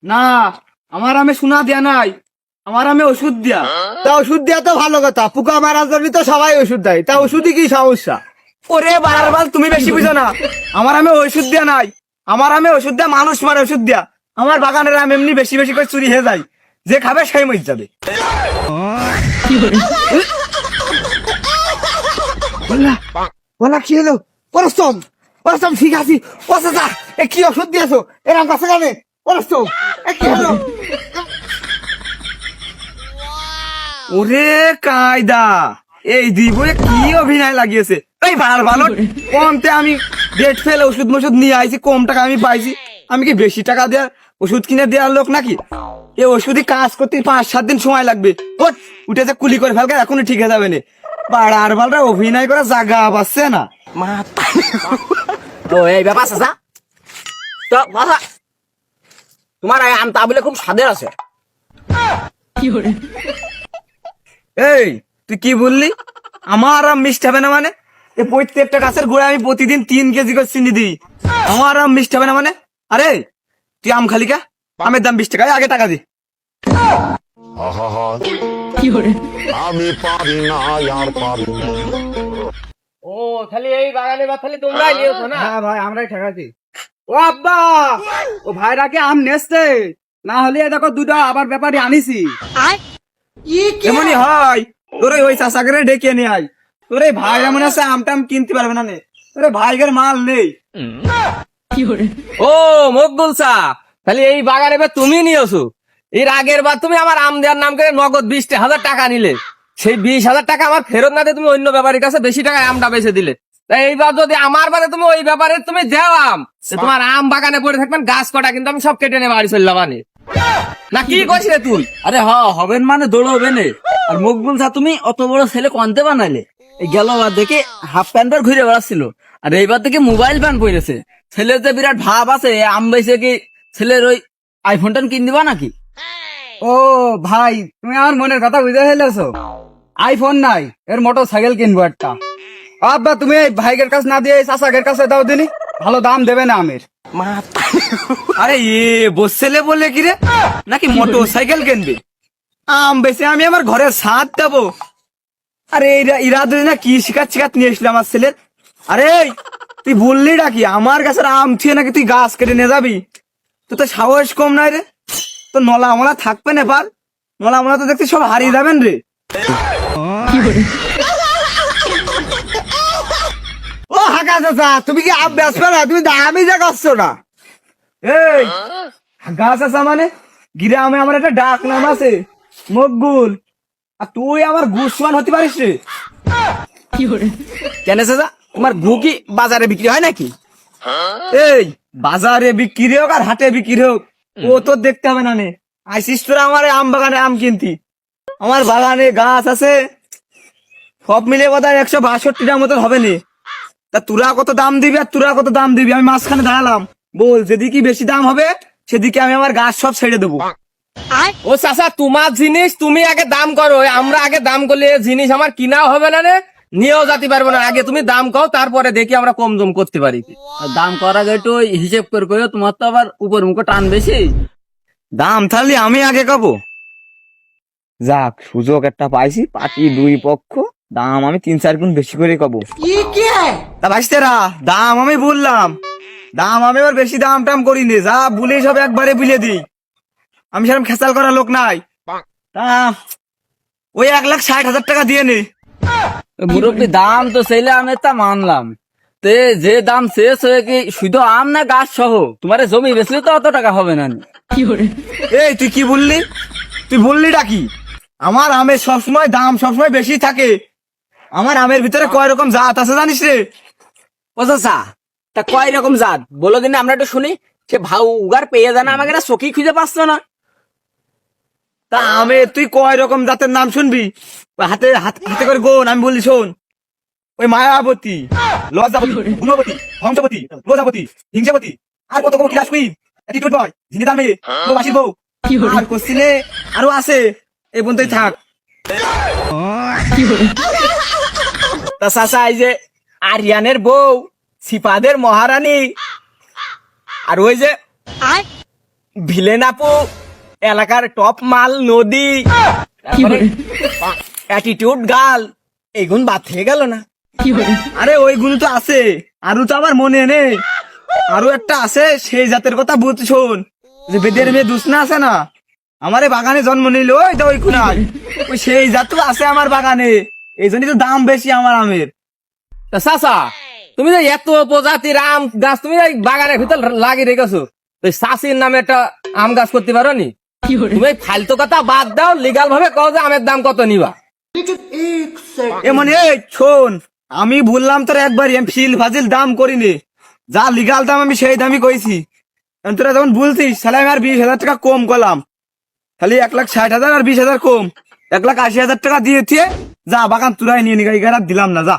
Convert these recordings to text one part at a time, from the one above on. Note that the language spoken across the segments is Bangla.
না, আমার আমে সোনা দেয়া নাই, আমার আমে ওষুধ দেয়া। তা ওষুধ দেওয়া তো ভালো কথা, পোকা মারার জন্য তো সবাই ওষুধ দেয়, তা ওষুধই কি সমস্যা? ওরে বারবার তুমি বেশি বুঝো না, আমার আমে ওষুধ দেয়া নাই, আমার আমে ওষুধ দেয়া মানুষ মারে ওষুধ দেয়া। আমার বাগানের আম এমনি বেশি বেশি করে চুরি হয়ে যায়, যে খাবে সেই মরে যাবে। বললা বললা কি হলো? পরস্তম পরস্তম ঠিক আছি। ও চাচা, এ কি ওষুধ দিয়েছো এরকম কাছে গানে? পরস্তম, এ কি হলো? ওরে কায়দা, এই দিবরে কি অভিনয় লাগিয়েছে। এই ভালো ভালো কমতে আমি ডেট ফেলে ওষুধ মষুধ নিয়ে আইছি, কম টাকা আমি পাইছি। আমি কি বেশি টাকা দেওয়ার ওষুধ কিনে দেওয়ার লোক নাকি? এই ওষুধই কাজ করতে 5-7 দিন সময় লাগবে। ওঠ, উঠেছে কুলি করে ফেলকে, এখনই ঠিক হয়ে যাবে না। বাড়ার বালরা অভিনয় করা জায়গা পাচ্ছে না। ও এই ব্যাপার চাচা, তো বাবা তোমার এই আমটা বলে খুব স্বাদের আছে। এই তুই কি বললি? আমার আম মিষ্টি হবে না মানে? এই প্রত্যেকটা গাছের গোড়ায় আমি প্রতিদিন 3 কেজি করে চিনি দিই, আমার আম মিষ্টি হবে না মানে? আরে তুই আম খালি কা? আমের দাম 20 টাকা, এই আগে টাকা দি। আমি পারি না আর পারি না। ও খালি এই বাগানে বা খালি তোমরাই নিয়েছো না? হ্যাঁ ভাই, আমরাই ঠেকাছি। ও আব্বা, ও ভাইরা কি আম নেসছে? না হলে এ দেখো দুটো আবার ব্যাপারে আনিছি। এমনই হয়, তোর ওই চাষাকে ডেকে নিয়ে আয়। তোর এই ভাই এমন আছে আমটাম কিনতে পারবে না নে, তোর ভাইয়ের মাল নেই। ও মকবুল চা, খালি এই বাগানে বা তুমি নিয়েছো। এর আগের বার তুমি আমার আম দেওয়ার নাম করে নগদ 20,000 টাকা নিলে, সেই 20,000 টাকা আমার ফেরত না দিয়ে তুমি অন্য ব্যাপারীর কাছে বেশি টাকায় আমটা বেচে দিলে। তাই এইবার যদি আমার বারে তুমি ওই ব্যাপারে তুমি দেও আম, তো তোমার আম বাগানে পড়ে থাকবেন গাছ কটা, কিন্তু আমি সব কেটে নেবো বাড়ি চললাম না। কি করছিস রে তুই? আরে হবেন মানে দৌড়বে নে। আর মকবুল চা, তুমি অত বড় ছেলে কনতে বানাইলে? এই গেল বার দেখে হাফ প্যান্ট পর ঘুরে বেড়াচ্ছিল, আর এইবার দেখে মোবাইল প্যান্ট পরেছে। ছেলের যে বিরাট ভাব আছে, আম বেছে কি ছেলের ওই আইফোনটা কিন দিবা নাকি? ও ভাই, তুমি আমার মনের কথা বুঝে ফেলেছো। আইফোন নাই, এর মোটর সাইকেল কিনবো একটা। আব্বা তুমি এই ভাইয়ের কাছে না দিয়ে চাষাকের কাছে দাও দিনি, ভালো দাম দেবে না আমের। আরে এ বসছেলে বলে কি রে, নাকি মোটর সাইকেল কিনবে? আম বেশি আমি আমার ঘরের ছাদ দেবো। আরে এরা দুই না কি শিকাত নিয়ে এসলি আমার ছেলের। আরে তুই বললি নাকি আমার গাছের আম থুয়ে নাকি তুই গাছ কেটে নিয়ে যাবি? তো তো সাহস কম নাই রে। তো নলা মলা থাকবে না, এবার নলা মলা তো দেখতে সব হারিয়ে যাবেন রে। ও হাকা চাচা, তুমি কি আম বেচবে না? তুমি দামই যা করছো না। এই গাছ আছে মানে গ্রামে আমার একটা ডাক নাম আছে, মকবুল। আর তুই আমার গুসমান হতে পারিস রে। কেন চাচা, তোমার গু কি বাজারে বিক্রি হয় নাকি? এই বাজারে বিক্রি হোক আর হাটে বিক্রি হোক, ও তোর দেখতে হবে না নে। আইসিস তোরা আমার এই আম বাগানে আম কিনতি। আমার বাগানে গাছ আছে সব মিলে বোধহয় 162টার মতন হবে নে। তা তোরা কত দাম দিবি আর তোরা কত দাম দিবি, আমি মাঝখানে দাঁড়ালাম। বল, যেদিকে বেশি দাম হবে সেদিকে আমি আমার গাছ সব ছেড়ে দেবো। ও চাচা, তোমার জিনিস তুমি আগে দাম করো, আমরা আগে দাম করলে এ জিনিস আমার কিনাও হবে না রে, নিয়েও যেতে পারবো না। আগে তুমি দাম কও, তারপরে দেখি আমরা কম জম করতে পারি। আর দাম করার আগে একটু ওই হিসেব করে করো, তোমার তো আবার উপর মুখে টান বেশি। দাম তাহলে আমি আগে কব। যাক, সুযোগ একটা পাইছি, পার্টি দুই পক্ষ, দাম আমি 3-4 গুণ বেশি করে কব। তা ভাইস্তেরা, দাম আমি বললাম, দাম আমি এবার বেশি দাম টাম করি নে, যা বলে সব একবারে বিলে দিই। আমি সেরকম খেসাল করার লোক নাই। তা ওই 1,60,000 টাকা দিয়ে নে। মুরব্বী, দাম তো চাইলে আমি তা মানলাম, তে যে দাম শেষ হয়ে কি শুধু আম না গাছ সহ তোমার জমি বেচলে তো অত টাকা হবে না। এই তুই কি বললি? তুই বললি কি আমার আমের সবসময় দাম সবসময় বেশি থাকে? আমার আমের ভিতরে কয় রকম জাত আছে জানিস রে? ও চাচা, তা কয় রকম জাত বলো দিন, আমরা একটু শুনি। সে ভাউ উগার পেয়ে জানা আমাকে না চোখই খুঁজে পাচ্ছ না। তা আমের তুই কয় রকম জাতের নাম শুনবি? ওই হাতে হাতে করে গোন, আমি বললি শোন। ওই মায়াবতী, লজ্জাবতী, গুণবতী, হংসবতী, প্রজাপতি, হিংসাবতী, আর কত কত ক্লাস কুইন, অ্যাটিটিউড বয়, জিনিদার মেয়ে, ও বাসির বউ, আর কোশ্চিনে আরো আছে। এই পর্যন্তই থাক। তা চাচা, এই যে আরিয়ানের বউ, সিপাদের মহারানী, আর ওই যে ভিলেন আপু, এলাকার টপ মাল নদী, অ্যাটিটিউড গার্ল, এইগুন বাদ থেকে গেল না? আরে ওইগুলো তো আছে, আরো তো আমার মনে নেই। আরো একটা আছে, সেই জাতের কথা বুঝ শোন, যে বেদের মেয়ে দুসনা আছে না, আমার এই বাগানে জন্ম নিল, ওই তো ওই কোনায়, ওই সেই জাত আছে আমার বাগানে, এই জন্যই তো দাম বেশি আমার আমের। তা চাচা, তুমি যে এত প্রজাতির আম গাছ তুমি এই বাগানের ভিতর লাগিয়ে রেখেছো, ওই চাষির নামে একটা আম গাছ করতে পারো নি? তুমি এই ফালতু কথা বাদ দাও, লিগাল ভাবে কও যে আমের দাম কত নিবা। এমন এই শোন, আমি বললাম তোর একবার ফিল ফাজিল দাম করিনি, যা লিগাল দাম আমি সেই দামই কইছি। কারণ তোরা যখন বলছিস তাহলে আমি আর 20,000 টাকা কম করলাম, খালি 1,60,000 আর 20,000 কম, 1,80,000 টাকা দিয়েছে। যা বাগান তুরাই নিয়ে নিগা, আর দিলাম না, যা।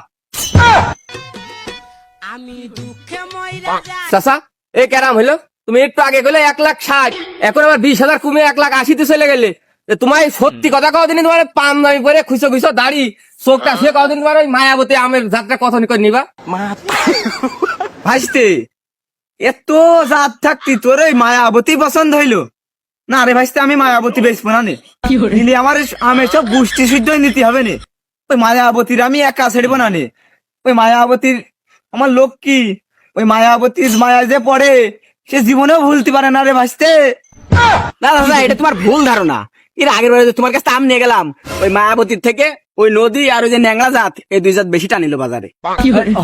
চাচা, এই ক্যারাম হইলো, তুমি একটু আগে গেলে 1,60,000, এখন আবার 20,000 কমে 1,80,000 চলে গেলে। তোমার এই সত্যি কথা কদিন তোমার পাম দামি পরে খুঁজো খুঁজো দাড়ি চোখটা সে কদিন তোমার ওই মায়াবতী আমের যাত্রা কত করে নিবা? ভাইস্তে, এত জাত থাকতি তোর ওই মায়াবতী পছন্দ হইলো না? রে ভাইস্তে, আমি মায়াবতী বেচবো না নে, নিলে আমার আমের সব গোষ্ঠী শুদ্ধই নিতে হবে নে। ওই মায়াবতীর আমি একা ছেড়বো না নে। ওই মায়াবতীর আমার লোক কি, ওই মায়াবতীর মায়া যে পড়ে সে জীবনেও ভুলতে পারে না রে ভাইস্তে। না দাদা, এটা তোমার ভুল ধারণা। এর আগের বারে যে তোমার কাছে আম নিয়ে গেলাম, ওই মায়াবতীর থেকে ওই নদী আর ওই যে ন্যাংলা জাত, এই দুই জাত বেশি টানিল বাজারে।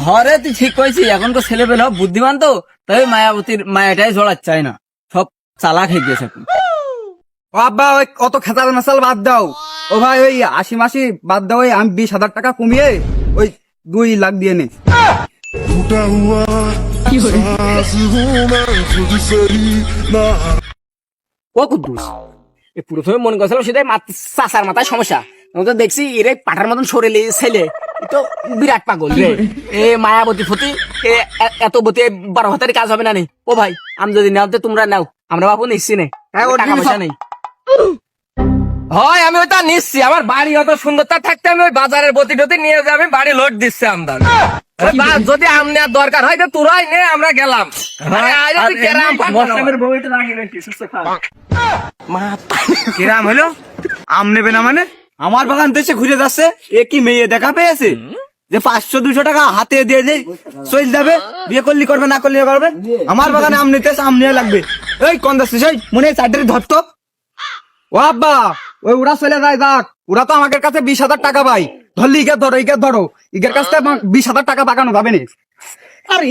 হরে তুই ঠিক কইছিস, এখন তো ছেলে পেলে বুদ্ধিমান, তো তাই মায়াবতীর মায়াটাই জড়াত চায় না, সব চালাক হয়ে গেছে এখন। ও আব্বা, ওই কত খেতাল মেসাল বাদ দাও। ও ভাই, ওই 80 বাদ দাও, ওই আমি 20,000 টাকা কমিয়ে ওই 2 লাখ দিয়ে নে। टूटा हुआ सांस हूँ मैं खुद से ही ना। ও কুদ্দুস, এই প্রথমে মনে করছিলাম সেটাই চাচার মাথায় সমস্যা, আমি তো দেখছি এর পাঠার মতন শরীরে ছেলে, এ তো বিরাট পাগল রে। এ মায়াবতী ফতি, এত বতি 12 হাতের কাজ হবে না নেই। ও ভাই, আমি যদি নাও তো তোমরা নাও, আমরা বাবু নিচ্ছি নেই, টাকা পয়সা নেই। হয় আমি ওইটা নিচ্ছি, আমার বাড়ি অত সুন্দরতা থাকতে আমি ওই বাজারের বতি টতি নিয়ে যাবে, আমি বাড়ি লোড দিচ্ছি আমদার। যদি আম নেওয়ার দরকার হয় তো তোরাই নে, আমরা গেলাম। আরে আজ তুই ক্যারাম কিরাম হলো আম নেবে না মানে? আমার বাগান দেশে ঘুরে যাচ্ছে, এ কি মেয়ে দেখা পেয়েছে যে 500-200 টাকা হাতে দিয়ে দেয় চল যাবে, বিয়ে করলি করবে, না করলি করবে। আমার বাগানে আম নিতে আম নিয়ে লাগবে। এই কোন যাচ্ছে সেই মনে হয় চারটে ধরতো। ও আব্বা, ওই ওরা চলে যায় যাক, ওরা তো আমাদের কাছে 20,000 টাকা পাই, ধরলি ইগের ধরো ইগের ধরো, ইগের কাছ থেকে 20,000 টাকা বাগানো যাবে না। আর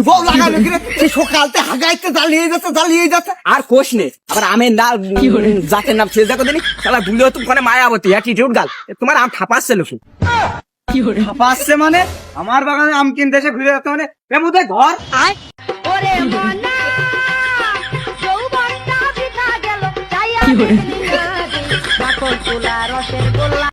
বউ লাগানো কিরে, সে সকালতে হাগাইতে জ্বালিয়ে যাচ্ছে। আর কোষ নে, আবার আমের না জাতের নাম শেষ দেখো দিনি, শালা ভুলে তো ওখানে মায়াবতী অ্যাটিটিউড গাল, তোমার আম ঠাপাচ্ছে লোক। পাচ্ছে মানে আমার বাগানে আম কিনতে এসে ঘুরে যাচ্ছে মানে প্রেমুদের ঘর। ওরে মনা যৌবনটা বৃথা গেল, চাই আর পাগল তোলা রসের গোল্লা।